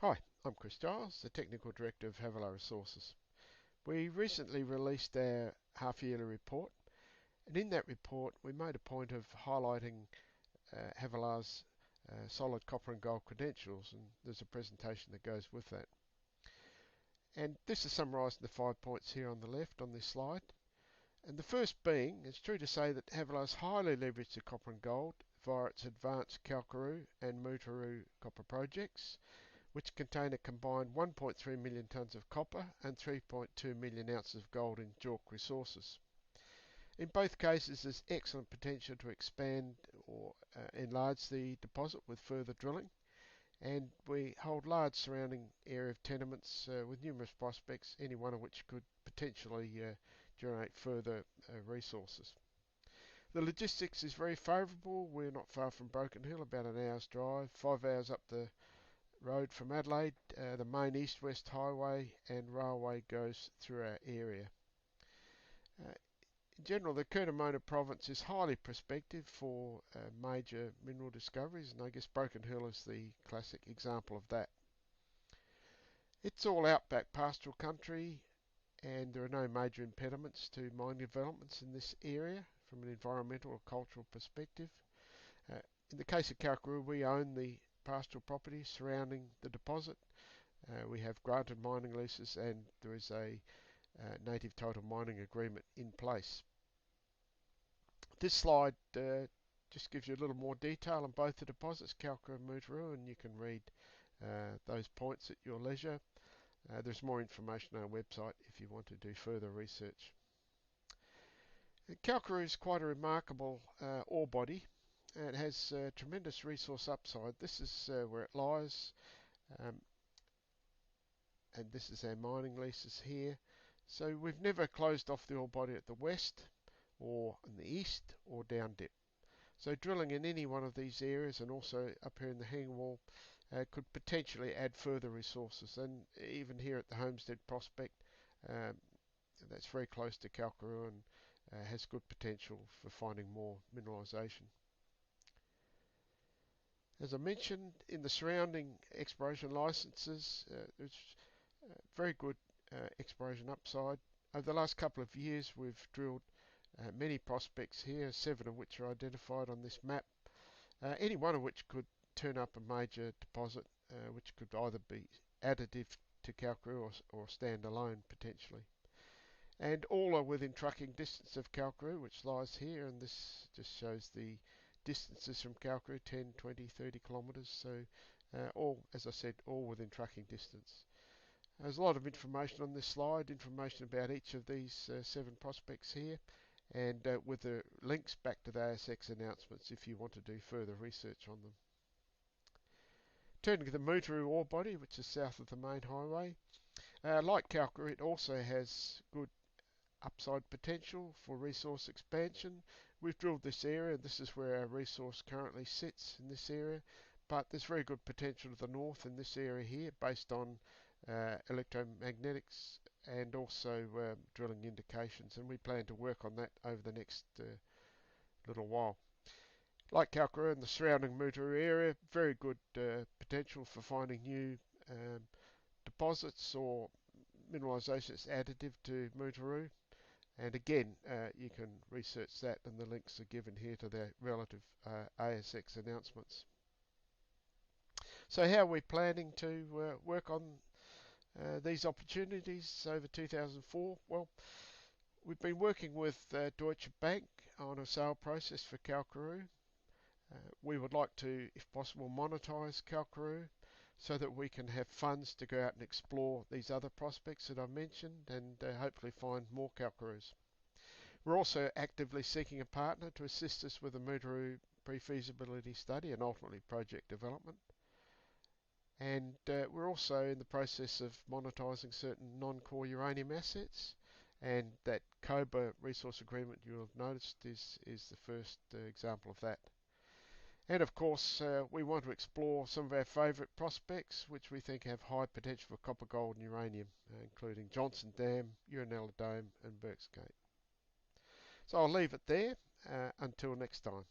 Hi, I'm Chris Giles, the Technical Director of Havilah Resources. We recently released our half-yearly report, and in that report we made a point of highlighting Havilah's solid copper and gold credentials, and there's a presentation that goes with that. And this is summarised in the 5 points here on the left on this slide. And the first being, it's true to say that Havilah is highly leveraged to copper and gold via its advanced Kalkaroo and Mutooroo copper projects, which contain a combined 1.3 million tonnes of copper and 3.2 million ounces of gold in JORC resources. In both cases, there's excellent potential to expand or enlarge the deposit with further drilling, and we hold large surrounding area of tenements with numerous prospects, any one of which could potentially generate further resources. The logistics is very favourable. We're not far from Broken Hill, about an hour's drive, 5 hours up the road from Adelaide. The main east-west highway and railway goes through our area. In general, the Curnamona province is highly prospective for major mineral discoveries, and I guess Broken Hill is the classic example of that. It's all outback pastoral country, and there are no major impediments to mining developments in this area from an environmental or cultural perspective. In the case of Kalkaroo, we own the pastoral property surrounding the deposit. We have granted mining leases, and there is a native title mining agreement in place. This slide just gives you a little more detail on both the deposits, Kalkaroo and Mutooroo, and you can read those points at your leisure. There's more information on our website if you want to do further research. Kalkaroo is quite a remarkable ore body. It has tremendous resource upside. This is where it lies, and this is our mining leases here. So we've never closed off the ore body at the west or in the east or down dip. So drilling in any one of these areas, and also up here in the hanging wall, could potentially add further resources. And even here at the Homestead prospect, that's very close to Kalkaroo and has good potential for finding more mineralisation. As I mentioned, in the surrounding exploration licences, there's very good exploration upside. Over the last couple of years, we've drilled many prospects here, 7 of which are identified on this map, any one of which could turn up a major deposit, which could either be additive to Kalkaroo or stand alone potentially. And all are within trucking distance of Kalkaroo, which lies here, and this just shows the distances from Kalkaroo, 10, 20, 30 kilometres, so all, as I said, all within trucking distance. There's a lot of information on this slide, information about each of these 7 prospects here, and with the links back to the ASX announcements if you want to do further research on them. Turning to the Mutooroo ore body, which is south of the main highway, like Kalkaroo, it also has good upside potential for resource expansion. We've drilled this area, and this is where our resource currently sits in this area, but there's very good potential to the north in this area here based on electromagnetics and also drilling indications, and we plan to work on that over the next little while. Like Kalkaroo and the surrounding Mutooroo area, very good potential for finding new deposits or mineralisation that's additive to Mutooroo. And again, you can research that, and the links are given here to their relative ASX announcements. So how are we planning to work on these opportunities over 2004? Well, we've been working with Deutsche Bank on a sale process for Kalkaroo. We would like to, if possible, monetise Kalkaroo so that we can have funds to go out and explore these other prospects that I've mentioned, and hopefully find more Kalkaroos. We're also actively seeking a partner to assist us with the Mutooroo pre-feasibility study and ultimately project development. And we're also in the process of monetising certain non-core uranium assets, and that Cobra resource agreement you'll have noticed is the first example of that. And of course, we want to explore some of our favourite prospects, which we think have high potential for copper, gold and uranium, including Johnson Dam, Uranella Dome and Burke's Gate. So I'll leave it there until next time.